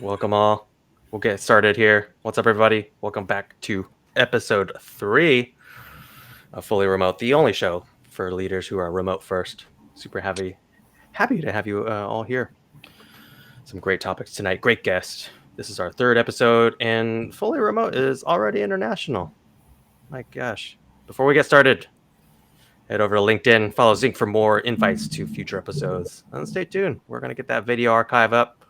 Welcome all. We'll get started here. What's up, everybody? Welcome back to episode 3 of Fully Remote, the only show for leaders who are remote first. Super happy to have you all here. Some great topics tonight. Great guest. This is our third episode, and Fully Remote is already international. My gosh. Before we get started, head over to LinkedIn, follow Zinc for more invites to future episodes, and stay tuned. We're going to get that video archive up.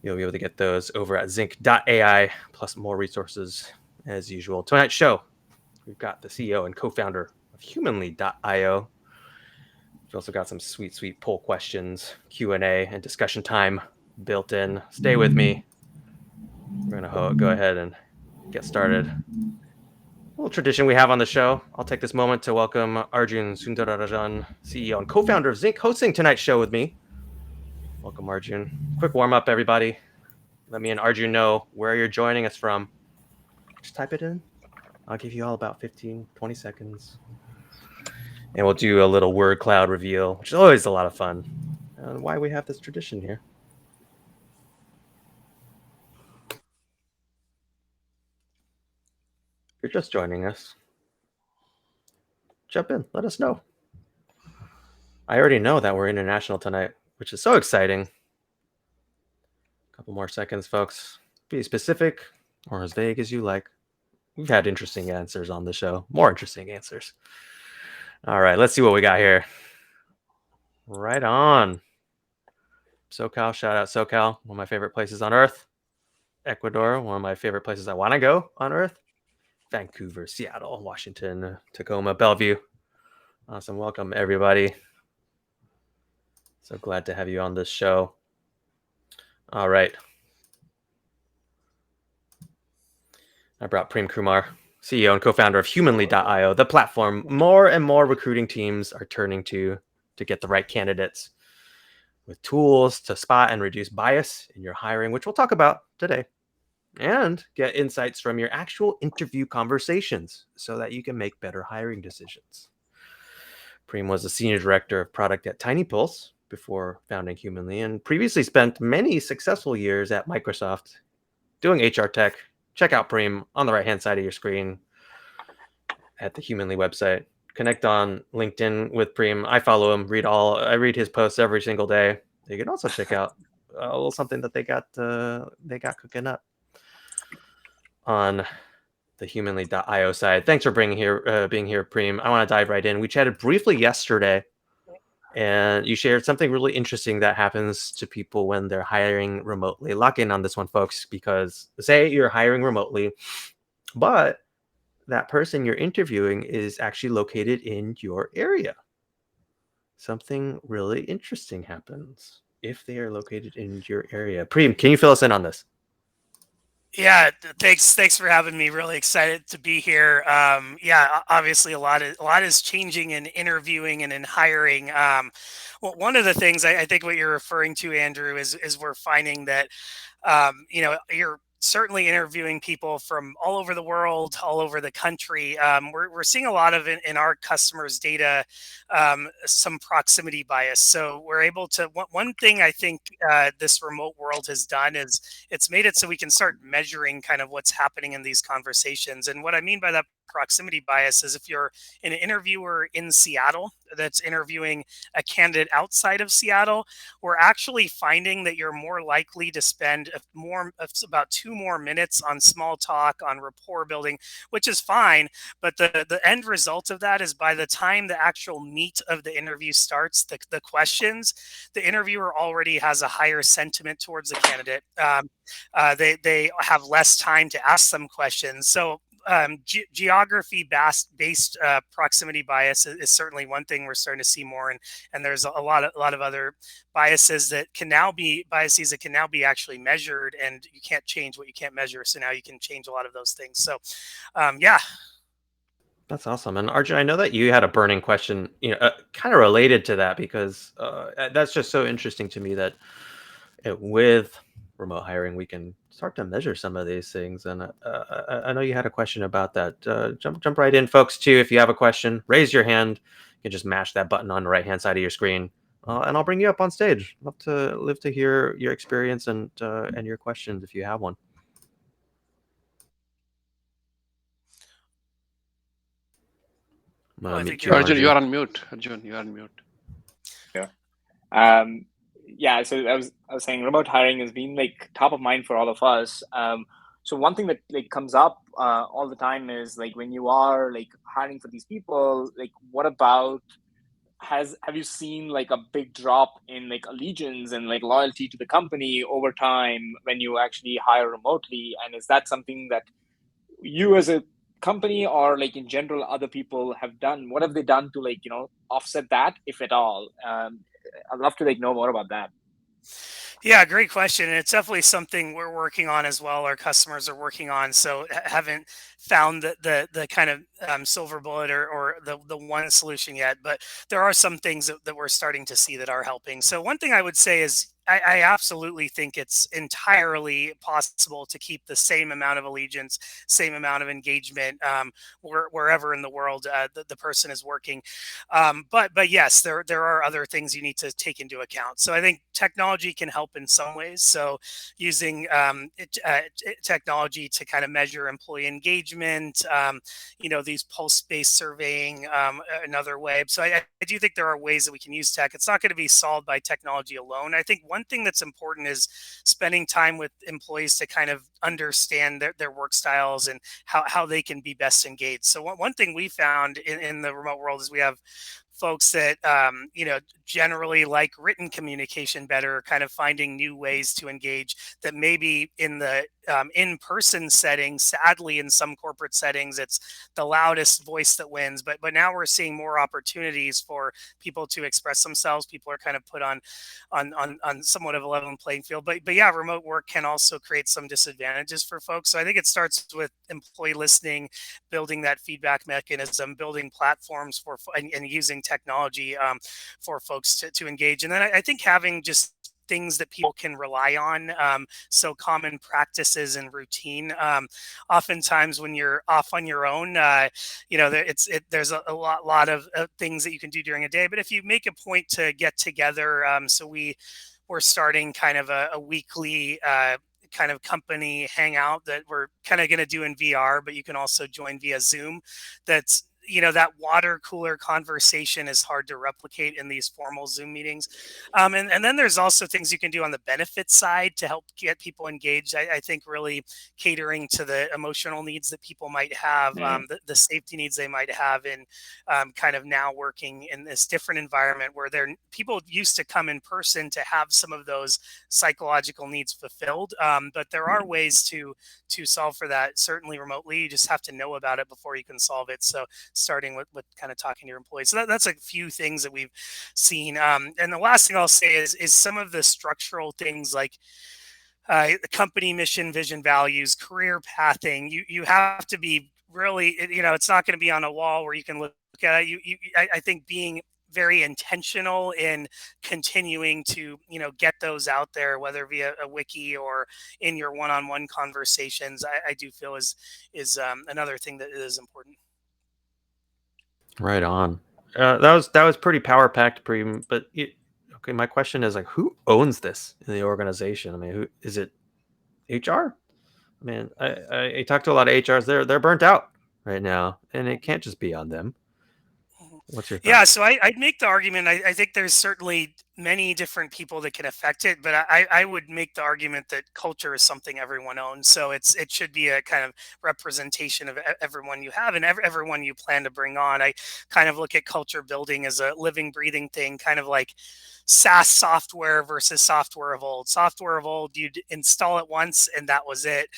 You'll be able to get those over at zinc.ai, plus more resources as usual. Tonight's show, we've got the CEO and co-founder of humanly.io. We've also got some sweet poll questions, Q&A, and discussion time built in. Stay with me. We're going to go ahead and get started. A little tradition we have on the show. I'll take this moment to welcome Arjun Sundararajan, CEO and co-founder of Zinc, hosting tonight's show with me. Welcome, Arjun. Quick warm-up, everybody. Let me and Arjun know where you're joining us from. Just type it in. I'll give you all about 15, 20 seconds. And we'll do a little word cloud reveal, which is always a lot of fun. And why we have this tradition here. If you're just joining us, jump in. Let us know. I already know that we're international tonight, which is so exciting. A couple more seconds, folks. Be specific or as vague as you like. We've had interesting answers on the show. More interesting answers. All right, let's see what we got here. Right on. SoCal, shout out SoCal, one of my favorite places on earth. Ecuador, one of my favorite places I want to go on earth. Vancouver, Seattle, Washington, Tacoma, Bellevue. Awesome. Welcome, everybody. So glad to have you on this show. All right. I brought Prem Kumar, CEO and co-founder of humanly.io, the platform more and more recruiting teams are turning to get the right candidates, with tools to spot and reduce bias in your hiring, which we'll talk about today, and get insights from your actual interview conversations so that you can make better hiring decisions. Prem was a senior director of product at Tiny Pulse before founding Humanly, and previously spent many successful years at Microsoft doing HR tech. Check out Prem on the right-hand side of your screen at the Humanly website. Connect on LinkedIn with Prem. I follow him, I read his posts every single day. You can also check out a little something that they got cooking up on the humanly.io side. Thanks for being here, Prem. I want to dive right in. We chatted briefly yesterday, and you shared something really interesting that happens to people when they're hiring remotely. Lock in on this one, folks, because say you're hiring remotely, but that person you're interviewing is actually located in your area. Something really interesting happens if they are located in your area. Prem, can you fill us in on this? Yeah, thanks for having me. Really excited to be here. Yeah, obviously a lot is changing in interviewing and in hiring. Well, one of the things I think what you're referring to, Andrew, is we're finding that you're certainly interviewing people from all over the world, all over the country. We're seeing a lot of in our customers' data, some proximity bias. So we're able to, one thing I think this remote world has done is it's made it so we can start measuring kind of what's happening in these conversations. And what I mean by that proximity bias is if you're an interviewer in Seattle that's interviewing a candidate outside of Seattle, we're actually finding that you're more likely to spend about 2 more minutes on small talk, on rapport building, which is fine. But the end result of that is by the time the actual meat of the interview starts, the questions, the interviewer already has a higher sentiment towards the candidate. They have less time to ask them questions. So geography based proximity bias is certainly one thing we're starting to see more, and there's a lot of other biases that can now be actually measured, and you can't change what you can't measure. So now you can change a lot of those things. So yeah. That's awesome. And Arjun, I know that you had a burning question, kind of related to that, because that's just so interesting to me that with remote hiring, we can start to measure some of these things. And I know you had a question about that. Jump right in, folks, too. If you have a question, raise your hand. You can just mash that button on the right-hand side of your screen. and I'll bring you up on stage. Love to hear your experience and your questions if you have one. I'm Oh, gonna I mute think you, you're Arjun, you Arjun. are on mute. Arjun, you are on mute. Yeah. Yeah, so I was saying remote hiring has been like top of mind for all of us. So one thing that like comes up all the time is like when you are like hiring for these people, like what about have you seen like a big drop in like allegiance and like loyalty to the company over time when you actually hire remotely? And is that something that you as a company or like in general other people have done? What have they done to like offset that, if at all? I'd love to like know more about that. Yeah, great question. And it's definitely something we're working on as well. Our customers are working on. So haven't found the kind of silver bullet or the one solution yet. But there are some things that we're starting to see that are helping. So one thing I would say is I absolutely think it's entirely possible to keep the same amount of allegiance, same amount of engagement wherever in the world the person is working. But yes, there are other things you need to take into account. So I think technology can help in some ways. So using technology to kind of measure employee engagement, these pulse-based surveying, another way. So I do think there are ways that we can use tech. It's not going to be solved by technology alone. I think one thing that's important is spending time with employees to kind of understand their work styles and how they can be best engaged. So one thing we found in the remote world is we have folks that generally like written communication better, kind of finding new ways to engage that maybe in the in-person setting, sadly in some corporate settings it's the loudest voice that wins, but now we're seeing more opportunities for people to express themselves. People are kind of put on somewhat of a level playing field, but yeah, remote work can also create some disadvantages for folks. So I think it starts with employee listening, building that feedback mechanism, building platforms and using technology for folks to engage. And then I think having just things that people can rely on. So common practices and routine. Oftentimes when you're off on your own, there's a lot of things that you can do during a day. But if you make a point to get together, so we're starting kind of a weekly kind of company hangout that we're kind of going to do in VR, but you can also join via Zoom. That's that water cooler conversation is hard to replicate in these formal Zoom meetings. And then there's also things you can do on the benefit side to help get people engaged. I think really catering to the emotional needs that people might have, the safety needs they might have in kind of now working in this different environment where people used to come in person to have some of those psychological needs fulfilled. But there are ways to solve for that, certainly remotely. You just have to know about it before you can solve it. So starting with kind of talking to your employees. So that's a few things that we've seen. And the last thing I'll say is some of the structural things like the company mission, vision, values, career pathing. You have to be really, it's not going to be on a wall where you can look at it. I think being very intentional in continuing to get those out there, whether via a wiki or in your one-on-one conversations, I do feel is another thing that is important. Right on. That was pretty power packed, Prem. But okay, my question is like, who owns this in the organization? I mean, who is it? HR? I mean, I talked to a lot of HRs. They're burnt out right now, and it can't just be on them. What's your Yeah, thought? so I'd make the argument. I think there's certainly many different people that can affect it, but I would make the argument that culture is something everyone owns. So it should be a kind of representation of everyone you have and everyone you plan to bring on. I kind of look at culture building as a living, breathing thing, kind of like SaaS software versus software of old. Software of old, you'd install it once and that was it.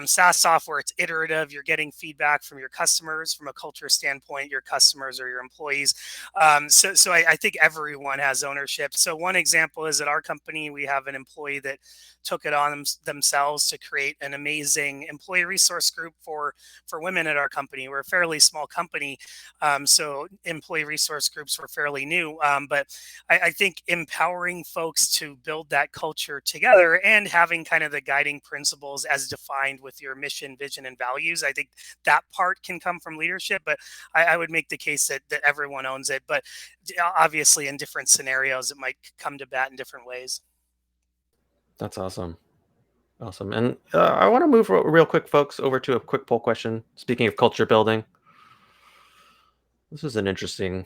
SaaS software, it's iterative. You're getting feedback from your customers. From a culture standpoint, your customers or your employees. So I think everyone has ownership. So one example is at our company, we have an employee that took it on themselves to create an amazing employee resource group for women at our company. We're a fairly small company, so employee resource groups were fairly new. But I think empowering folks to build that culture together and having kind of the guiding principles as defined with your mission, vision, and values, I think that part can come from leadership. But I would make the case that everyone everyone owns it, but obviously in different scenarios, it might come to bat in different ways. That's awesome. Awesome. And I want to move real quick, folks, over to a quick poll question. Speaking of culture building, this was an interesting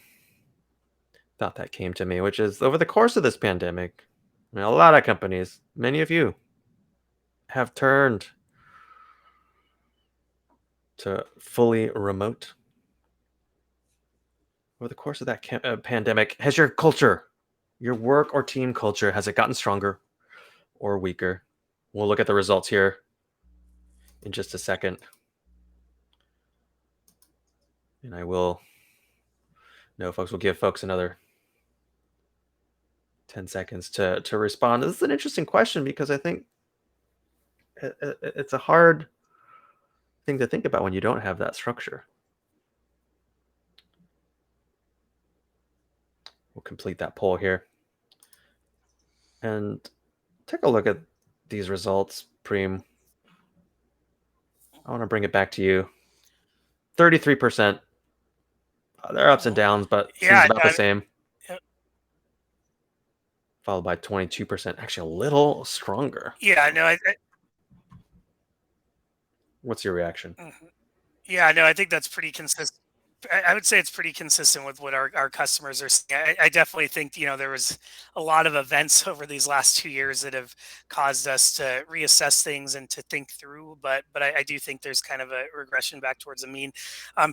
thought that came to me, which is over the course of this pandemic, I mean, a lot of companies, many of you, have turned to fully remote. Over the course of that pandemic, has your culture, your work or team culture, has it gotten stronger or weaker? We'll look at the results here in just a second. And I will, no, folks, we'll give folks another 10 seconds to respond. This is an interesting question because I think it's a hard thing to think about when you don't have that structure. We'll complete that poll here. And take a look at these results, Prem. I want to bring it back to you. 33%. There are ups and downs, but seems about the same. Yep. Followed by 22%. Actually, a little stronger. Yeah, no. What's your reaction? Yeah, no, I think that's pretty consistent. I would say it's pretty consistent with what our customers are saying. I definitely think, there was a lot of events over these last 2 years that have caused us to reassess things and to think through. But I do think there's kind of a regression back towards the mean.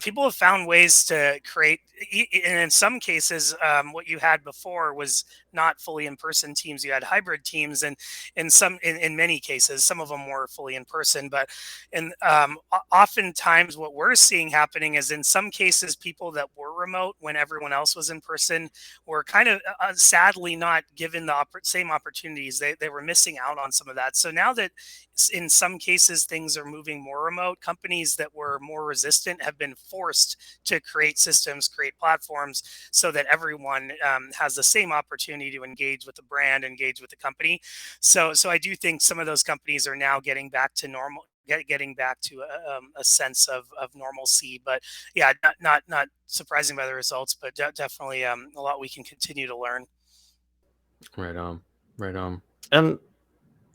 People have found ways to create, and in some cases, what you had before was not fully in-person teams. You had hybrid teams, and in many cases, some of them were fully in person. But oftentimes, what we're seeing happening is in some cases, people that were remote when everyone else was in person were kind of sadly not given the same opportunities. They were missing out on some of that. So now that in some cases things are moving more remote, companies that were more resistant have been forced to create systems, create platforms so that everyone has the same opportunity to engage with the brand, engage with the company. So I do think some of those companies are now getting back to normal, getting back to a sense of normalcy. But yeah, not surprising by the results, but definitely a lot we can continue to learn. Right on. And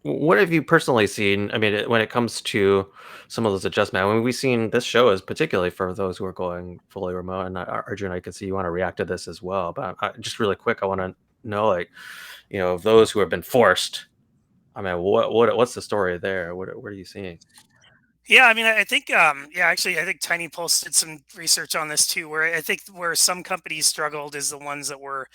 what have you personally seen? I mean, when it comes to some of those adjustments, I mean, we've seen this show is particularly for those who are going fully remote. And Arjun, I can see you want to react to this as well. But just really quick, I want to know, of those who have been forced. I mean, what's the story there? What are you seeing? Yeah, I mean, I think, actually, I think Tiny Pulse did some research on this too, where I think where some companies struggled is the ones that were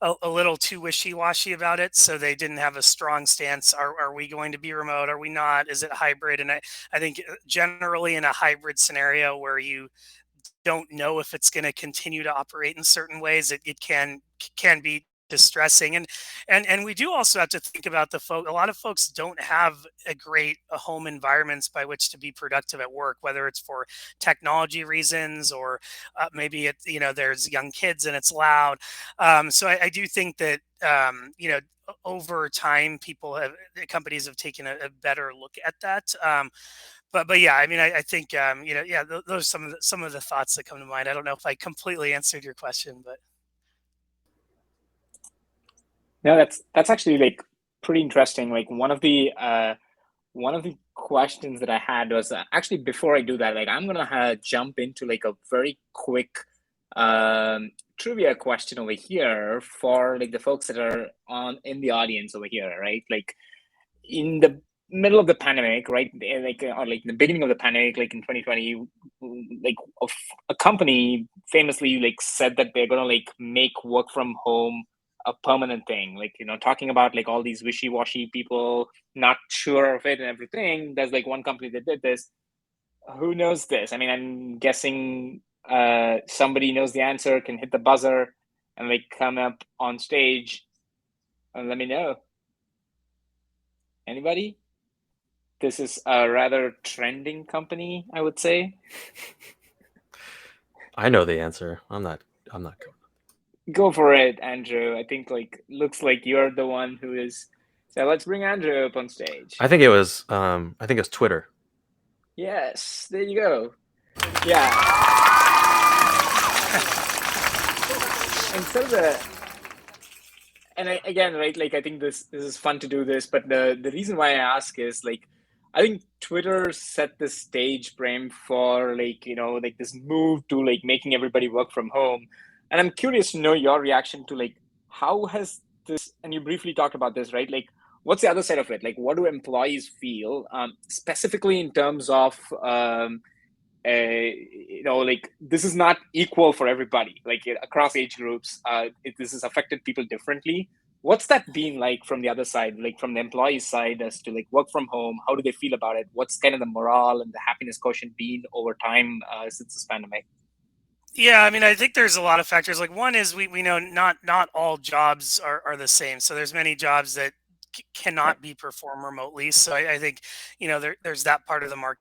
a little too wishy-washy about it. So they didn't have a strong stance. Are we going to be remote? Are we not? Is it hybrid? And I think generally in a hybrid scenario where you don't know if it's going to continue to operate in certain ways, it can be distressing. And we do also have to think about a lot of folks don't have a great home environments by which to be productive at work, whether it's for technology reasons or maybe there's young kids and it's loud. So I do think that over time companies have taken a better look at that. But yeah, I mean, I think those are some of the thoughts that come to mind. I don't know if I completely answered your question, but no, that's actually pretty interesting. One of the questions that I had was actually, before I do that, I'm gonna jump into a very quick trivia question over here for the folks that are in the audience over here, right? In the middle of the pandemic, right? Or the beginning of the pandemic, in 2020, a company famously said that they're gonna make work from home a permanent thing. Talking about all these wishy-washy people not sure of it and everything. There's one company that did this. Who knows this? I mean, I'm guessing somebody knows the answer, can hit the buzzer and come up on stage and let me know. Anybody? This is a rather trending company, I would say. I know the answer. I'm not going. Go for it, Andrew. I think looks like you're the one who is. So let's bring Andrew up on stage. I think it was Twitter. Yes, there you go. Yeah. And so again, right, like I think this is fun to do this, but the reason why I ask is like I think Twitter set the stage, Prem, for like, like this move to like making everybody work from home. And I'm curious to know your reaction to like how has this, and you briefly talked about this, right? Like what's the other side of it? Like what do employees feel, specifically in terms of like this is not equal for everybody, like across age groups. This has affected people differently. What's that been like from the other side, like from the employee side, as to like work from home? How do they feel about it? What's kind of the morale and the happiness quotient been over time since this pandemic? Yeah, I mean, I think there's a lot of factors. Like one is we know not all jobs are the same. So there's many jobs that Right. cannot be performed remotely. So I think there's that part of the market.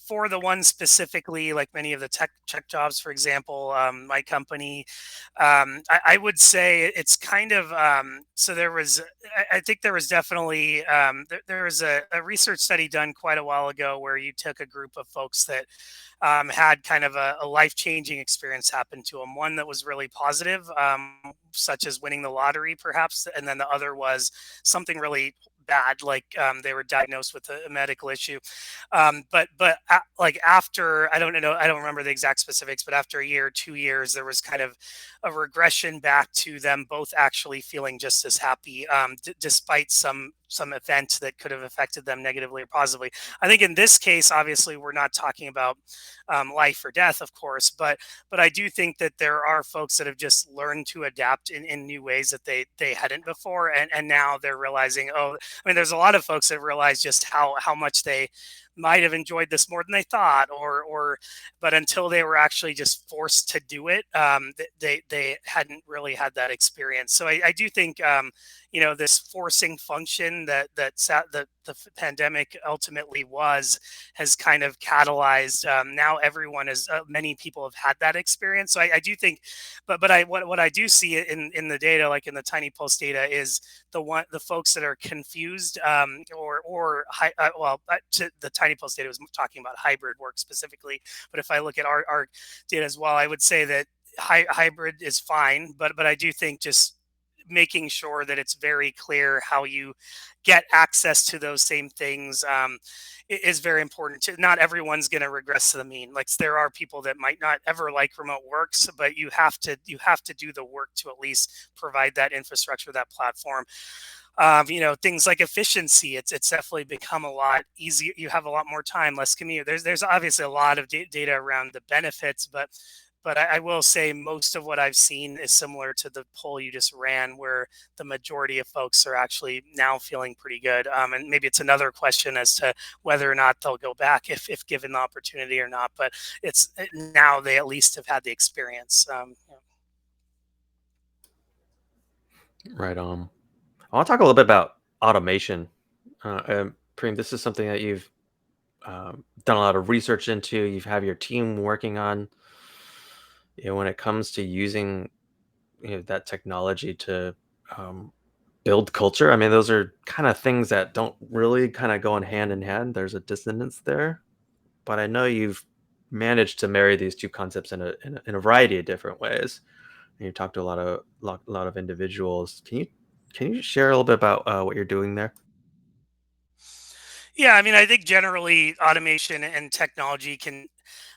For the ones specifically, like many of the tech jobs, for example, my company, I would say it's kind of so there was I think there was definitely there was a research study done quite a while ago where you took a group of folks that had kind of a life-changing experience happen to them. One that was really positive, such as winning the lottery, perhaps, and then the other was something really bad, like they were diagnosed with a medical issue. Like after I don't remember the exact specifics, but after a year, 2 years, there was kind of a regression back to them both actually feeling just as happy, despite some event that could have affected them negatively or positively. I think in this case, obviously, we're not talking about life or death, of course, but I do think that there are folks that have just learned to adapt in new ways that they hadn't before, and now they're realizing, oh, I mean, there's a lot of folks that realize just how much they might have enjoyed this more than they thought, or but until they were actually just forced to do it, they hadn't really had that experience. So I do think this forcing function that the pandemic ultimately has kind of catalyzed. Now everyone is many people have had that experience. So I do think, but what I do see in the data, like in the Tiny Pulse data, is the folks that are confused to the Tiny Pulse data was talking about hybrid work specifically. But if I look at our data as well, I would say that hybrid is fine, but I do think just making sure that it's very clear how you get access to those same things is very important. Not everyone's going to regress to the mean. Like there are people that might not ever like remote works, but you have to do the work to at least provide that infrastructure, that platform. Things like efficiency. It's definitely become a lot easier. You have a lot more time, less commute. There's obviously a lot of data around the benefits, but I will say most of what I've seen is similar to the poll you just ran, where the majority of folks are actually now feeling pretty good. And maybe it's another question as to whether or not they'll go back if given the opportunity or not. But it's now they at least have had the experience. Right on. I want to talk a little bit about automation. Preem, this is something that you've done a lot of research into. You have your team working on. When it comes to using that technology to build culture. I mean, those are kind of things that don't really kind of go in hand. There's a dissonance there, but I know you've managed to marry these two concepts in a variety of different ways. And you talked to a lot of individuals. Can you share a little bit about what you're doing there? Yeah, I mean, I think generally automation and technology can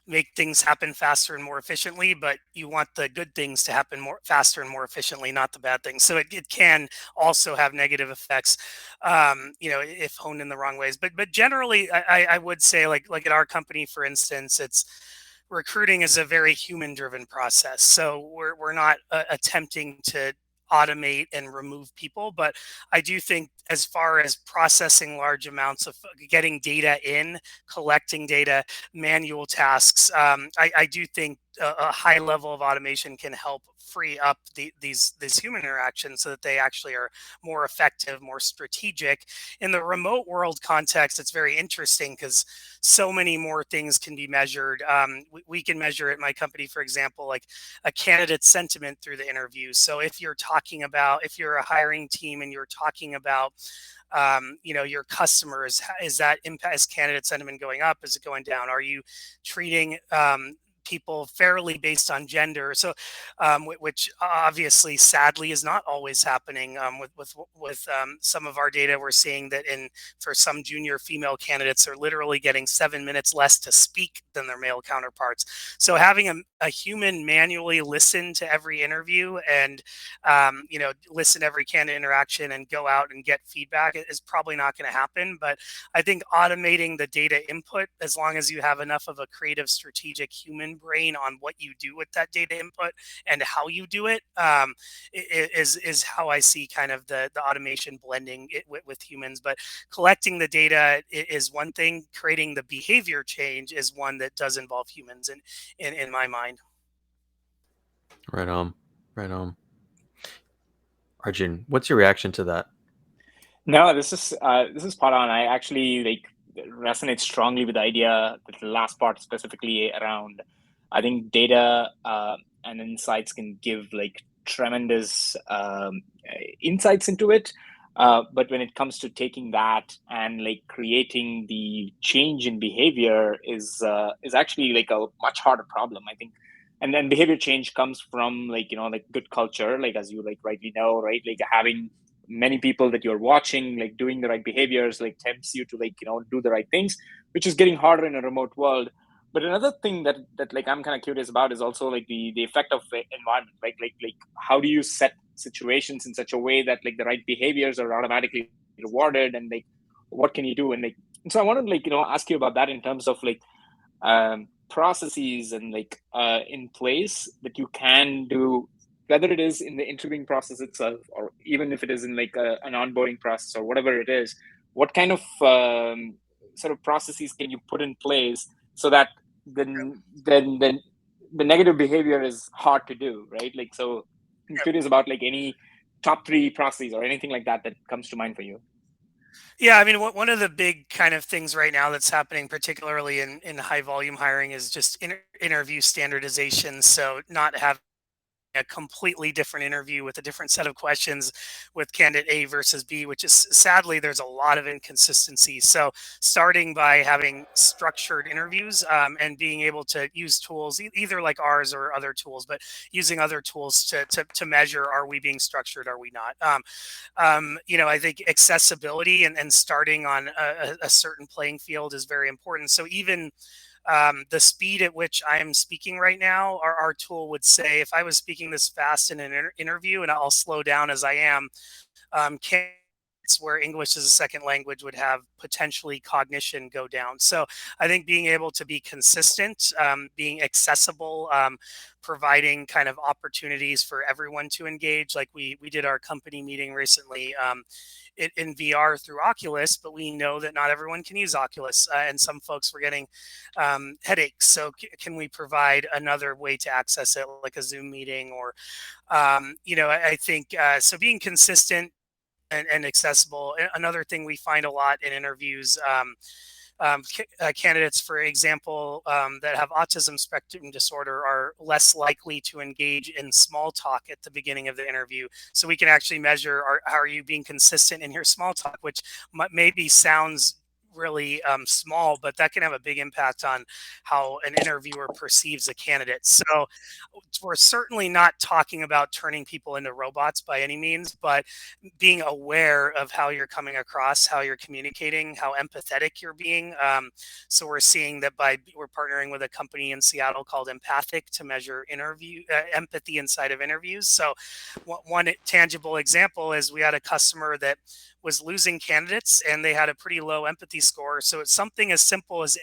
make things happen faster and more efficiently, but you want the good things to happen more faster and more efficiently, not the bad things. So it can also have negative effects, if honed in the wrong ways. But generally, I would say like at our company, for instance, it's recruiting is a very human driven process. So we're not attempting to automate and remove people, but I do think as far as processing large amounts of getting data in, collecting data, manual tasks, I do think a high level of automation can help free up these human interactions so that they actually are more effective, more strategic. In the remote world context, it's very interesting because so many more things can be measured. We can measure at my company, for example, like a candidate sentiment through the interview. So if you're a hiring team and you're talking about your customers, is that impact, is candidate sentiment going up, is it going down? Are you treating people fairly based on gender. So, which obviously, sadly, is not always happening. With some of our data, we're seeing that for some junior female candidates, they're literally getting 7 minutes less to speak than their male counterparts. So having a human manually listen to every interview and listen to every candidate interaction and go out and get feedback is probably not going to happen. But I think automating the data input, as long as you have enough of a creative, strategic human brain on what you do with that data input and how you do it, is how I see kind of the automation blending it with humans. But collecting the data is one thing. Creating the behavior change is one that does involve humans in my mind. Right on. Right on. Arjun, what's your reaction to that? No, this is spot on. I actually resonate strongly with the idea that the last part specifically around, I think data and insights can give tremendous insights into it. But when it comes to taking that and creating the change in behavior is actually a much harder problem, I think. And then behavior change comes from good culture, as you rightly know, right? Having many people that you're watching doing the right behaviors tempts you to do the right things, which is getting harder in a remote world. But another thing that I'm kind of curious about is also the effect of the environment. How do you set situations in such a way that the right behaviors are automatically rewarded, and what can you do? And so I want to ask you about that in terms of processes and in place that you can do, whether it is in the interviewing process itself, or even if it is in an onboarding process or whatever it is. What kind of sort of processes can you put in place so that then the negative behavior is hard to do, right? So I'm curious about any top 3 processes or anything like that comes to mind for you. Yeah, I mean, one of the big kind of things right now that's happening, particularly in high volume hiring, is just interview standardization. So not having a completely different interview with a different set of questions with candidate A versus B, which is sadly, there's a lot of inconsistency. So starting by having structured interviews and being able to use tools, either like ours or other tools, but using other tools to measure, are we being structured, are we not? I think accessibility and starting on a certain playing field is very important. So even the speed at which I am speaking right now, our tool would say if I was speaking this fast in an interview, and I'll slow down as I am, candidates where English is a second language would have potentially cognition go down. So I think being able to be consistent, being accessible, providing kind of opportunities for everyone to engage. Like we did our company meeting recently in VR through Oculus, but we know that not everyone can use Oculus, and some folks were getting headaches. So can we provide another way to access it, like a Zoom meeting, or I think so. Being consistent and accessible. Another thing we find a lot in interviews. Candidates, for example, that have autism spectrum disorder are less likely to engage in small talk at the beginning of the interview. So we can actually measure, how are you being consistent in your small talk, which maybe sounds really small, but that can have a big impact on how an interviewer perceives a candidate. So we're certainly not talking about turning people into robots by any means, but being aware of how you're coming across, how you're communicating, how empathetic you're being. So we're seeing that we're partnering with a company in Seattle called Empathic to measure empathy inside of interviews. So one tangible example is we had a customer that was losing candidates and they had a pretty low empathy score. So it's something as simple as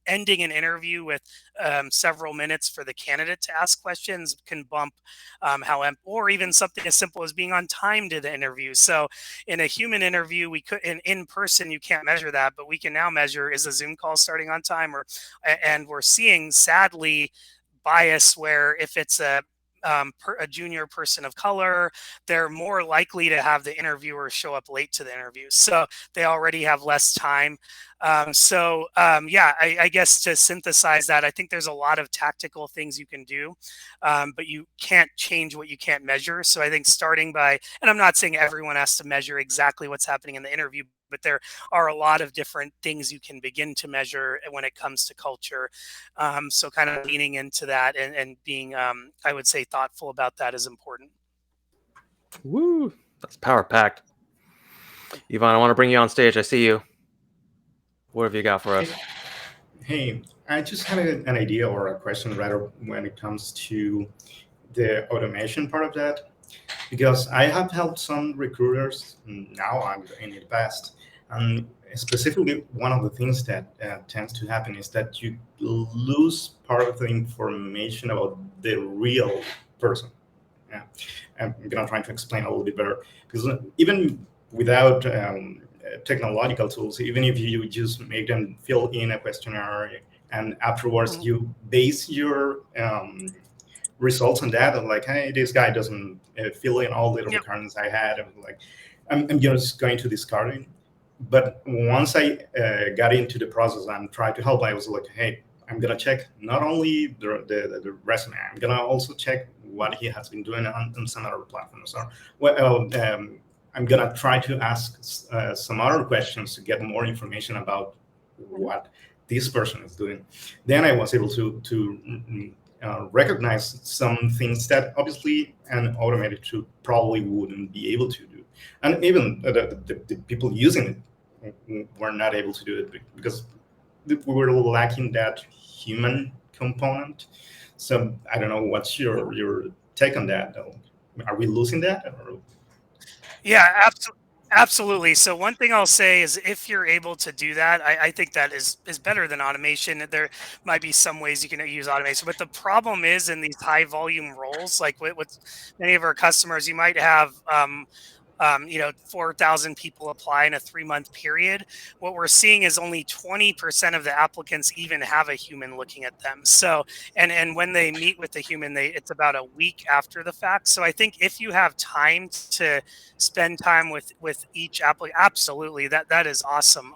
ending an interview with several minutes for the candidate to ask questions can bump or even something as simple as being on time to the interview. So in a human interview, we could in person, you can't measure that, but we can now measure, is a Zoom call starting on time, and we're seeing sadly bias where if it's a junior person of color, they're more likely to have the interviewer show up late to the interview. So they already have less time. I guess to synthesize that, I think there's a lot of tactical things you can do, but you can't change what you can't measure. So I think starting by, and I'm not saying everyone has to measure exactly what's happening in the interview, but there are a lot of different things you can begin to measure when it comes to culture. So kind of leaning into that and being, I would say, thoughtful about that is important. Woo! That's power packed. Ivan, I want to bring you on stage. I see you. What have you got for us? Hey, I just had an idea or a question rather when it comes to the automation part of that, because I have helped some recruiters now and in the past, and specifically one of the things that tends to happen is that you lose part of the information about the real person. Yeah, I'm gonna try to explain a little bit better, because even without technological tools, even if you just make them fill in a questionnaire and afterwards you base your results on that, and like, hey, this guy doesn't fill in all the requirements I had, and like, I'm just going to discard it. But once I got into the process and tried to help, I was like, hey, I'm gonna check not only the resume, I'm gonna also check what he has been doing on some other platforms. Or well, I'm gonna try to ask some other questions to get more information about what this person is doing. Then I was able to recognize some things that obviously an automated tool probably wouldn't be able to do, and even the people using it were not able to do it because we were lacking that human component. So I don't know, what's your take on that? Are we losing that? Or? Yeah, absolutely. So one thing I'll say is if you're able to do that, I think that is better than automation. There might be some ways you can use automation, but the problem is in these high volume roles, like with many of our customers, you might have 4,000 people apply in a 3-month period. What we're seeing is only 20% of the applicants even have a human looking at them. So, and when they meet with the human, it's about a week after the fact. So I think if you have time to spend time with each applicant, absolutely, that is awesome.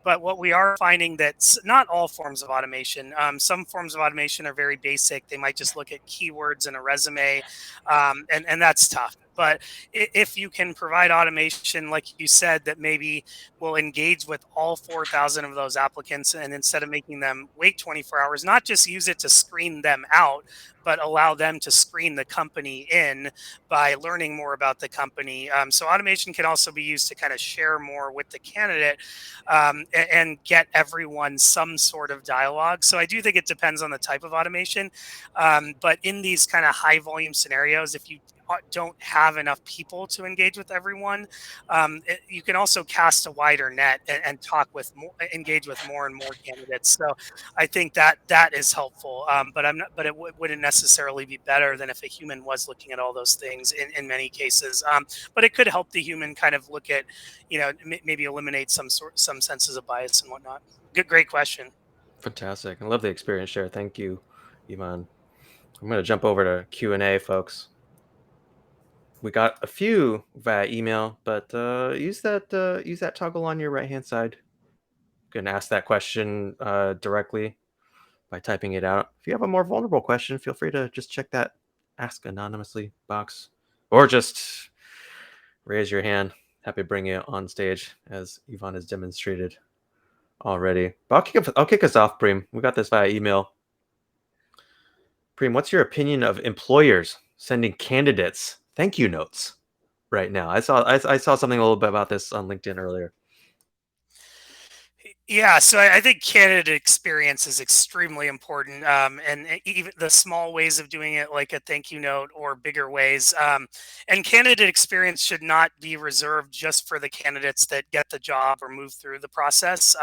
But what we are finding that's not all forms of automation. Some forms of automation are very basic. They might just look at keywords in a resume, and that's tough. But if you can provide automation, like you said, that maybe will engage with all 4,000 of those applicants, and instead of making them wait 24 hours, not just use it to screen them out, but allow them to screen the company in by learning more about the company. So automation can also be used to kind of share more with the candidate and get everyone some sort of dialogue. So I do think it depends on the type of automation. But in these kind of high volume scenarios, if you don't have enough people to engage with everyone, you can also cast a wider net and engage with more and more candidates. So I think that is helpful. But it wouldn't necessarily be better than if a human was looking at all those things in many cases. But it could help the human kind of look at, maybe eliminate some senses of bias and whatnot. Great question. Fantastic. I love the experience share. Thank you, Ivan. I'm going to jump over to Q&A, folks. We got a few via email, but use that toggle on your right-hand side. You can ask that question directly by typing it out. If you have a more vulnerable question, feel free to just check that Ask Anonymously box, or just raise your hand. Happy to bring you on stage, as Ivan has demonstrated already. But I'll kick us off, Prem. We got this via email. Prem, what's your opinion of employers sending candidates thank you notes right now? I saw something a little bit about this on LinkedIn earlier. Yeah, so I think candidate experience is extremely important, and even the small ways of doing it, like a thank you note, or bigger ways. And candidate experience should not be reserved just for the candidates that get the job or move through the process.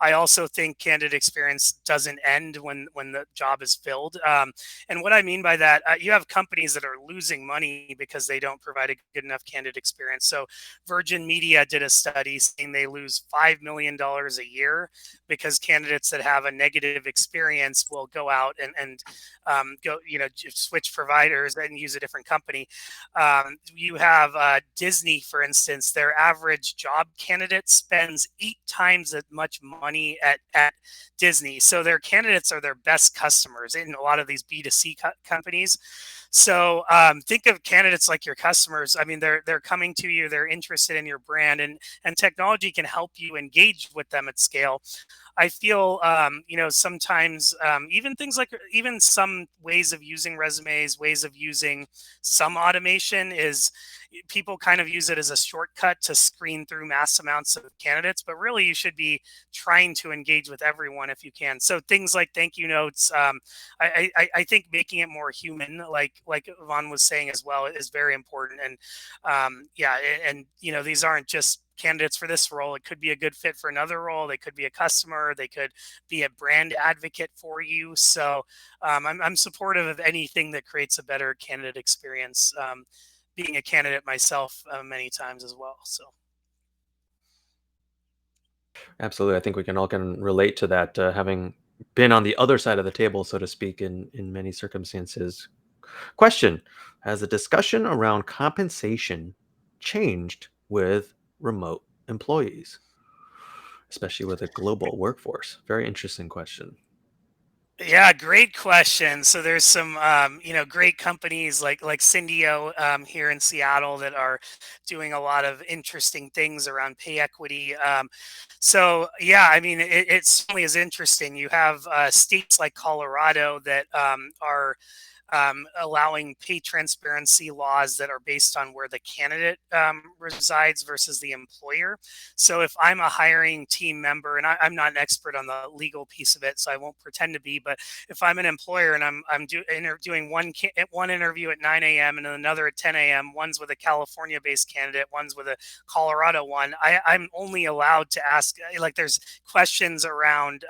I also think candidate experience doesn't end when the job is filled. And what I mean by that, you have companies that are losing money because they don't provide a good enough candidate experience. So Virgin Media did a study saying they lose $5 million hires a year, because candidates that have a negative experience will go out and go, switch providers and use a different company. You have Disney, for instance. Their average job candidate spends 8 times as much money at Disney. So their candidates are their best customers in a lot of these B2C companies. So think of candidates like your customers. I mean, they're coming to you, they're interested in your brand, and technology can help you engage with them at scale. I feel, sometimes even things like even some ways of using resumes, ways of using some automation is people kind of use it as a shortcut to screen through mass amounts of candidates, but really you should be trying to engage with everyone if you can. So things like thank you notes, I think making it more human, like Yvonne was saying as well, is very important. And these aren't just candidates for this role. It could be a good fit for another role. They could be a customer. They could be a brand advocate for you. So I'm supportive of anything that creates a better candidate experience. Being a candidate myself many times as well. So. Absolutely. I think we can all can relate to that, having been on the other side of the table, so to speak, in many circumstances. Question: has the discussion around compensation changed with remote employees, especially with a global workforce? Very interesting question. Yeah, great question. So there's some, great companies like Syndio here in Seattle that are doing a lot of interesting things around pay equity. I mean, it certainly is interesting. You have states like Colorado that are allowing pay transparency laws that are based on where the candidate resides versus the employer. So if I'm a hiring team member, and I'm not an expert on the legal piece of it, so I won't pretend to be, but if I'm an employer and I'm doing one interview at 9 a.m. and another at 10 a.m., one's with a California-based candidate, one's with a Colorado one, I'm only allowed to ask, like there's questions around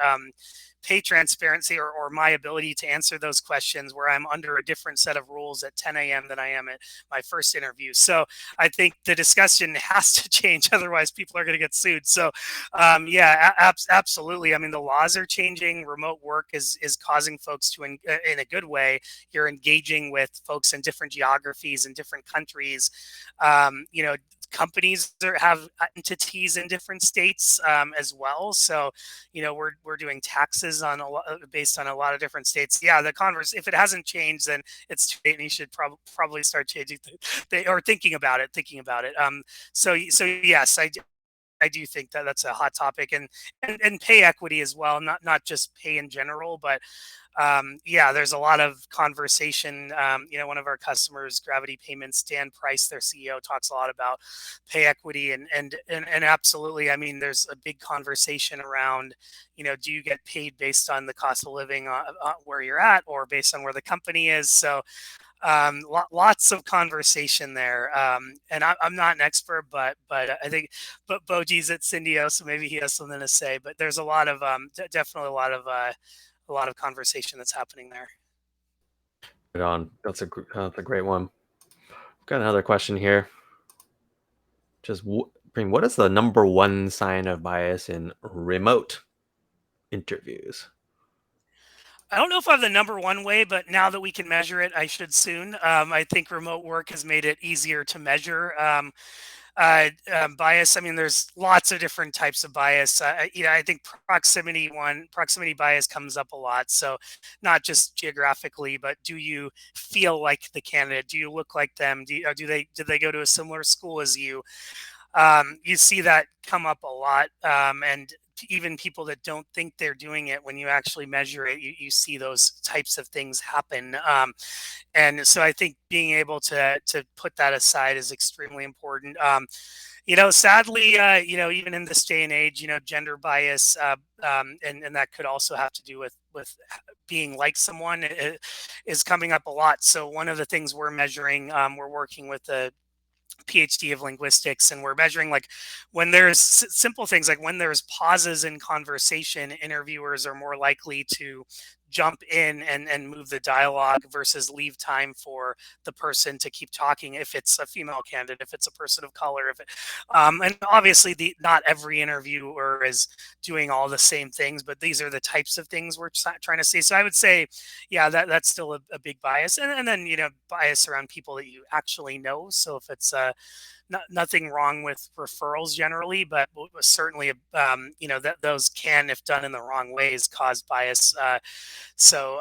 pay transparency or my ability to answer those questions where I'm under a different set of rules at 10 a.m. than I am at my first interview. So I think the discussion has to change. Otherwise, people are going to get sued. So absolutely. I mean, the laws are changing. Remote work is causing folks to, in a good way, you're engaging with folks in different geographies and different countries. Companies have entities in different states as well. So, we're doing taxes on based on a lot of different states. Yeah, the converse. If it hasn't changed, then it's too late, and you should probably start changing or thinking about it. So yes, I do think that that's a hot topic, and pay equity as well. Not just pay in general, but there's a lot of conversation. One of our customers, Gravity Payments, Dan Price, their CEO, talks a lot about pay equity, and absolutely. I mean, there's a big conversation around, do you get paid based on the cost of living where you're at, or based on where the company is? So lots of conversation there. And I'm not an expert, but I think, but Boji's at Syndio, so maybe he has something to say. But there's a lot of definitely a lot of conversation that's happening there. Right on. That's a great one. Got another question here. Just Prem, what is the number one sign of bias in remote interviews? I don't know if I have the number one way, but now that we can measure it, I should soon. I think remote work has made it easier to measure bias. I mean, there's lots of different types of bias. I think proximity bias comes up a lot. So not just geographically, but do you feel like the candidate? Do you look like them? Did they go to a similar school as you? You see that come up a lot, and even people that don't think they're doing it, when you actually measure it, you see those types of things happen. And so I think being able to put that aside is extremely important. Sadly, even in this day and age, gender bias, and that could also have to do with being like someone is coming up a lot. So one of the things we're measuring, we're working with a PhD of linguistics, and we're measuring like when there's simple things like when there's pauses in conversation, interviewers are more likely to jump in and move the dialogue versus leave time for the person to keep talking if it's a female candidate, if it's a person of color, and obviously not every interviewer is doing all the same things, but these are the types of things we're trying to see. So I would say, yeah, that's still a big bias, and then bias around people that you actually know. So if it's nothing wrong with referrals generally, but certainly, that those can, if done in the wrong ways, cause bias. So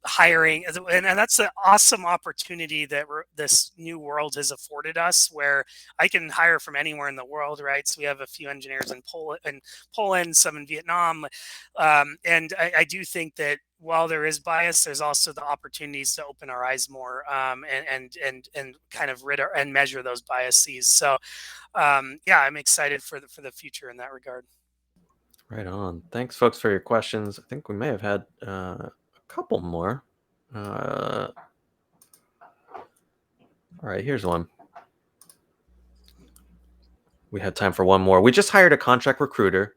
hiring, and that's an awesome opportunity that this new world has afforded us, where I can hire from anywhere in the world, right? So we have a few engineers in Poland, some in Vietnam, and I do think that while there is bias, there's also the opportunities to open our eyes more, and kind of and measure those biases. So, yeah, I'm excited for the future in that regard. Right on. Thanks, folks, for your questions. I think we may have had a couple more. All right, here's one. We had time for one more. We just hired a contract recruiter.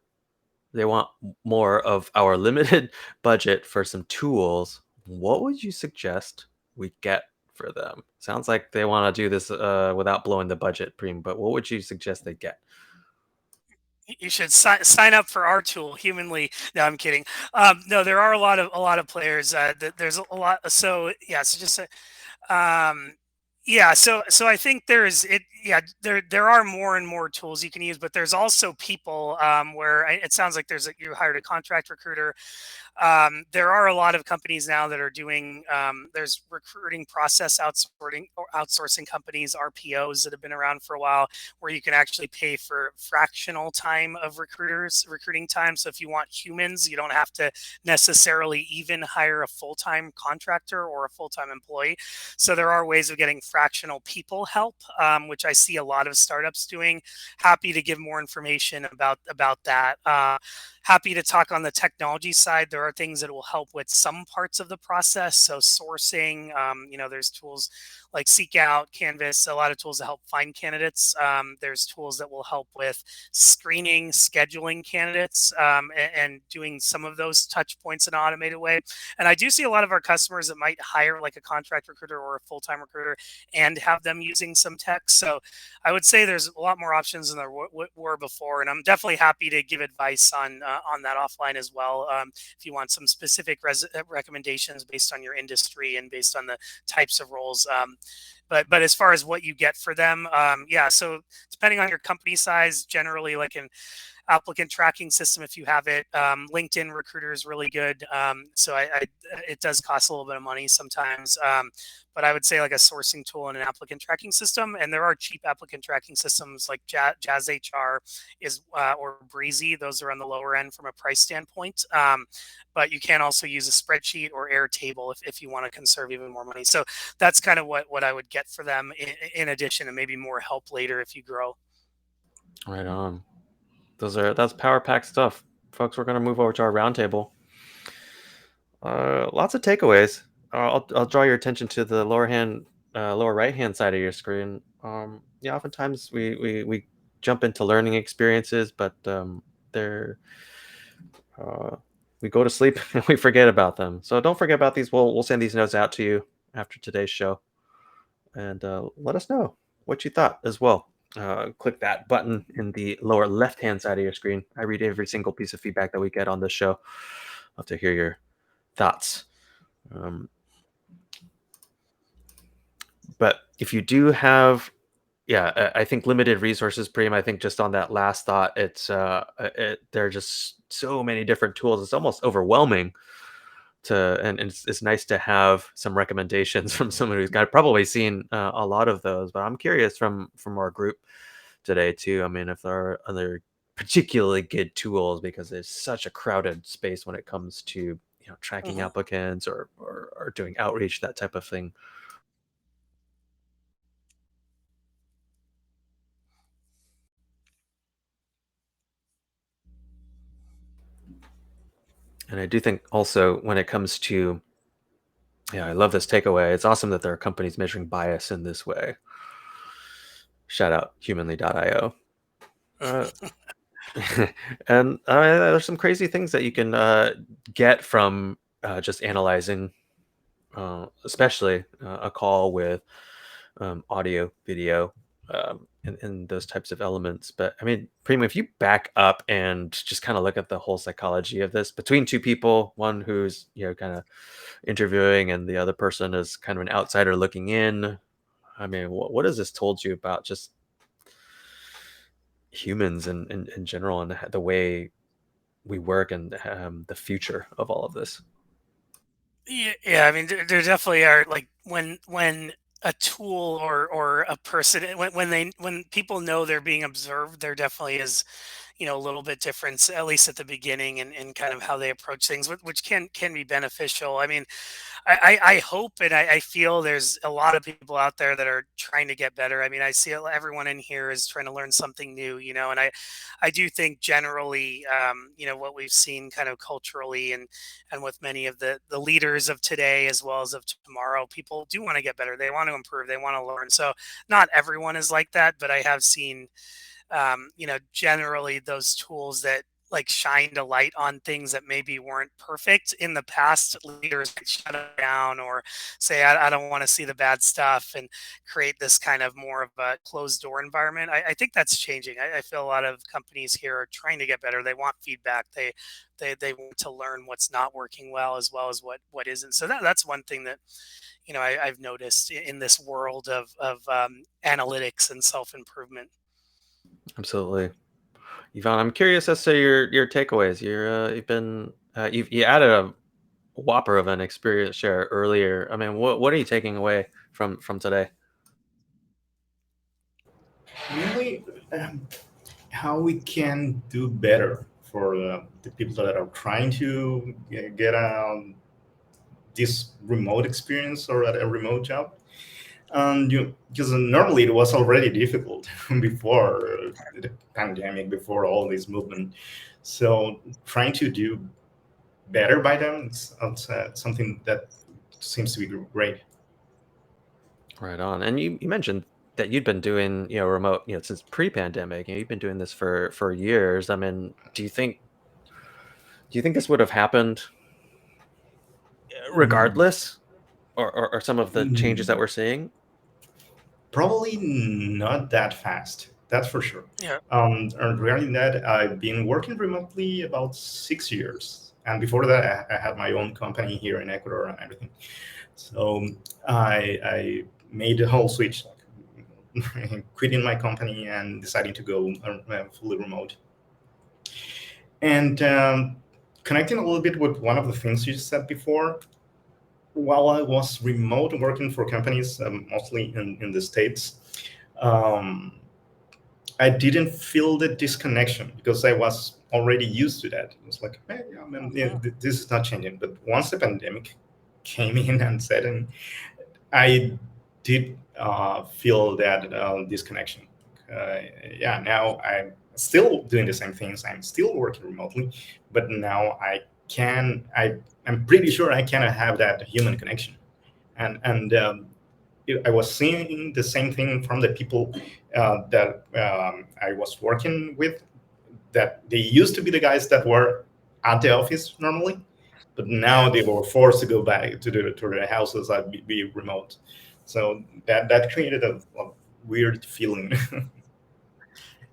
They want more of our limited budget for some tools. What would you suggest we get for them? Sounds like they want to do this without blowing the budget, Prem, but what would you suggest they get? You should sign up for our tool, Humanly. No, I'm kidding. No, there are a lot of players. There's a lot. So yeah, so just yeah, so I think there are more and more tools you can use, but there's also people, where it sounds like you hired a contract recruiter. There are a lot of companies now that are doing, there's recruiting process outsourcing companies, RPOs, that have been around for a while, where you can actually pay for fractional time of recruiting time. So if you want humans, you don't have to necessarily even hire a full-time contractor or a full-time employee. So there are ways of getting fractional people help, which I see a lot of startups doing. Happy to give more information about that. Happy to talk on the technology side. There are things that will help with some parts of the process. So sourcing, there's tools like Seek Out, Canvas, a lot of tools to help find candidates. There's tools that will help with screening, scheduling candidates, and doing some of those touch points in an automated way. And I do see a lot of our customers that might hire like a contract recruiter or a full-time recruiter and have them using some tech. So I would say there's a lot more options than there were before. And I'm definitely happy to give advice on that offline as well. If you want some specific recommendations based on your industry and based on the types of roles. But as far as what you get for them, yeah, so depending on your company size, generally like an applicant tracking system, if you have it, LinkedIn Recruiter is really good. So it does cost a little bit of money sometimes. But I would say like a sourcing tool and an applicant tracking system. And there are cheap applicant tracking systems like Jazz HR or Breezy. Those are on the lower end from a price standpoint. But you can also use a spreadsheet or Airtable if you want to conserve even more money. So that's kind of what I would get for them in addition, and maybe more help later if you grow. Right on. That's power pack stuff, folks. We're going to move over to our roundtable. Lots of takeaways. I'll draw your attention to the lower right hand side of your screen. Yeah, oftentimes we jump into learning experiences, but we go to sleep and we forget about them. So don't forget about these. We'll send these notes out to you after today's show, and let us know what you thought as well. Click that button in the lower left-hand side of your screen. I read every single piece of feedback that we get on this show. I'll have to hear your thoughts. But if you do have, I think limited resources, Prem, I think just on that last thought, there are just so many different tools. It's almost overwhelming and it's nice to have some recommendations from someone who's probably seen a lot of those. But I'm curious from our group today too. I mean, if there are other particularly good tools, because there's such a crowded space when it comes to tracking applicants or doing outreach, that type of thing. And I do think also when it comes to, I love this takeaway. It's awesome that there are companies measuring bias in this way. Shout out humanly.io. And there's some crazy things that you can get from just analyzing, especially a call with audio, video, and those types of elements. But I mean, Prima, if you back up and just kind of look at the whole psychology of this between two people, one who's kind of interviewing and the other person is kind of an outsider looking in. I mean, what has this told you about just humans in general and the way we work and the future of all of this? Yeah, I mean, there definitely are, like, when a tool or a person, when people know they're being observed, there definitely is, a little bit difference, at least at the beginning, and kind of how they approach things, which can be beneficial. I mean, I hope and I feel there's a lot of people out there that are trying to get better. I mean, I see everyone in here is trying to learn something new, and I do think generally, what we've seen kind of culturally and with many of the leaders of today as well as of tomorrow, people do want to get better. They want to improve. They want to learn. So not everyone is like that, but I have seen, generally those tools that like shined a light on things that maybe weren't perfect in the past. Leaders might shut it down or say, I don't want to see the bad stuff, and create this kind of more of a closed door environment. I think that's changing. I feel a lot of companies here are trying to get better. They want feedback. They want to learn what's not working well as what isn't. So that's one thing that I've noticed in this world of analytics and self improvement. Absolutely. Yvonne, I'm curious as to your takeaways. You added a whopper of an experience share earlier. I mean, what are you taking away from today? Really, how we can do better for the people that are trying to get this remote experience or a remote job. Because normally it was already difficult before the pandemic, before all this movement. So trying to do better by them, it's something that seems to be great. Right on. And you mentioned that you'd been doing remote since pre-pandemic. You've been doing this for years. I mean, do you think this would have happened regardless, or some of the changes that we're seeing? Probably not that fast. That's for sure. Yeah. And regarding that, I've been working remotely about 6 years, and before that, I had my own company here in Ecuador and everything. So I made the whole switch, quitting my company and deciding to go fully remote. And connecting a little bit with one of the things you said before, while I was remote working for companies, mostly in the States, I didn't feel the disconnection because I was already used to that. It was like, hey, this is not changing. But once the pandemic came in and set in, I did feel that disconnection. Now I'm still doing the same things. I'm still working remotely, but now I'm pretty sure I cannot have that human connection. And I was seeing the same thing from the people that I was working with, that they used to be the guys that were at the office normally, but now they were forced to go back to their houses and be remote. So that created a weird feeling.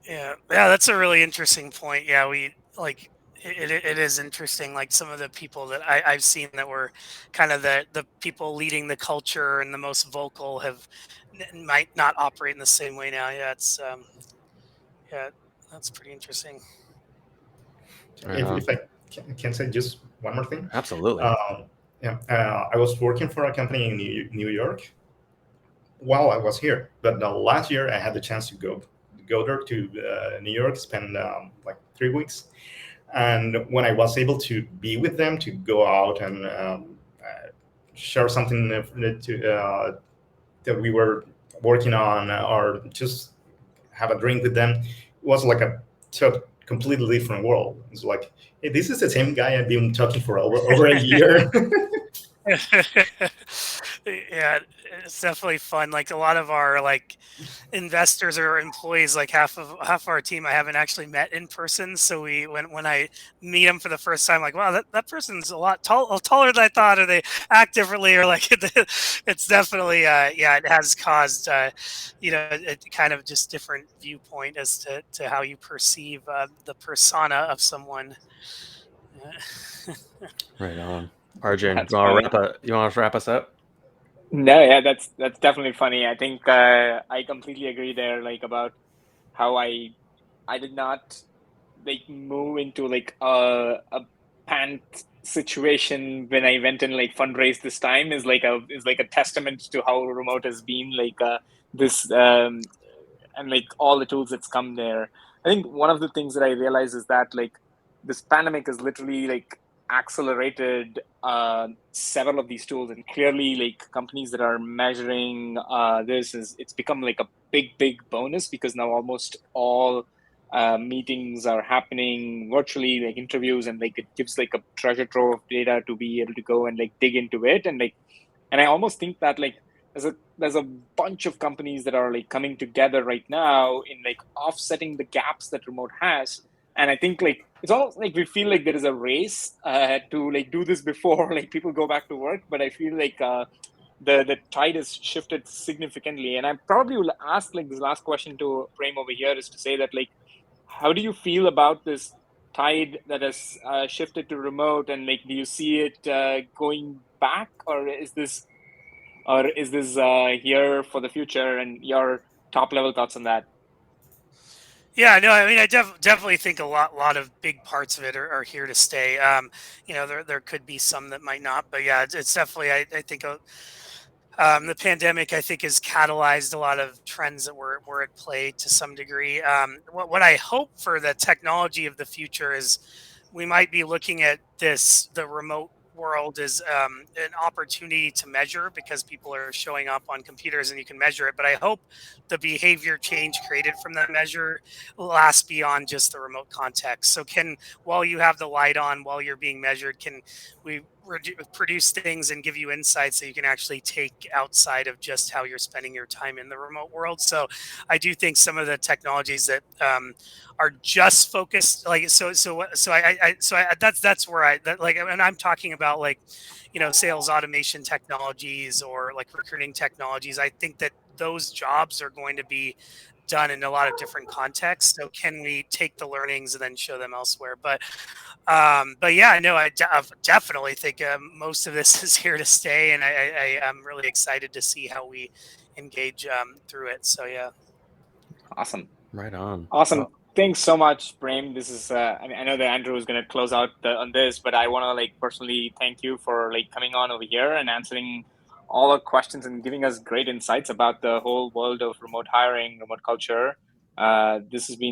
Yeah, that's a really interesting point. Yeah, we like it is interesting. Like some of the people that I've seen that were kind of the people leading the culture and the most vocal might not operate in the same way now. Yeah, that's pretty interesting. Right if I can say just one more thing. Absolutely. I was working for a company in New York while I was here, but the last year I had the chance to go there to New York, spend like 3 weeks. And when I was able to be with them, to go out and share something that we were working on, or just have a drink with them, it was like a completely different world. It's like, hey, this is the same guy I've been talking for over a year. Yeah, it's definitely fun. Like a lot of our like investors or employees, like half our team I haven't actually met in person. So when I meet them for the first time, like, wow, that person's a lot taller than I thought, or they act differently, or like it's definitely yeah, it has caused it kind of just different viewpoint as to how you perceive the persona of someone. Right on. Arjun, That's you want funny. to wrap us up? No, yeah, that's definitely funny. I think I completely agree there, like about how I did not like move into like a pant situation when I went and like fundraise this time is like a testament to how remote has been like this and like all the tools that's come there. I think one of the things that I realize is that like this pandemic has literally like accelerated several of these tools, and clearly like companies that are measuring this is it's become like a big bonus because now almost all meetings are happening virtually, like interviews, and like it gives like a treasure trove of data to be able to go and like dig into it. And I almost think that like there's a bunch of companies that are like coming together right now in like offsetting the gaps that remote has. And I think like it's almost like we feel like there is a race to like do this before like people go back to work, but I feel like the tide has shifted significantly. And I probably will ask like this last question to Prem over here is to say that like how do you feel about this tide that has shifted to remote, and like do you see it going back, or is this here for the future, and your top level thoughts on that? Yeah, no, I mean, I definitely think a lot of big parts of it are here to stay. There could be some that might not, but yeah, it's definitely, I think, the pandemic, I think, has catalyzed a lot of trends that were at play to some degree. What I hope for the technology of the future is we might be looking at the remote world as an opportunity to measure because people are showing up on computers and you can measure it. But I hope the behavior change created from that measure lasts beyond just the remote context. So while you have the light on, while you're being measured, can we produce things and give you insights that you can actually take outside of just how you're spending your time in the remote world? So I do think some of the technologies that are just focused like that's where and I'm talking about like sales automation technologies or like recruiting technologies. I think that those jobs are going to be done in a lot of different contexts. So can we take the learnings and then show them elsewhere? But yeah, no, I definitely think most of this is here to stay, and I'm really excited to see how we engage through it. So yeah. Awesome. Right on. Awesome. Well, Thanks so much, Prem. This is, I mean, I know that Andrew is going to close out on this, but I want to like personally thank you for like coming on over here and answering all our questions and giving us great insights about the whole world of remote hiring, remote culture. This has been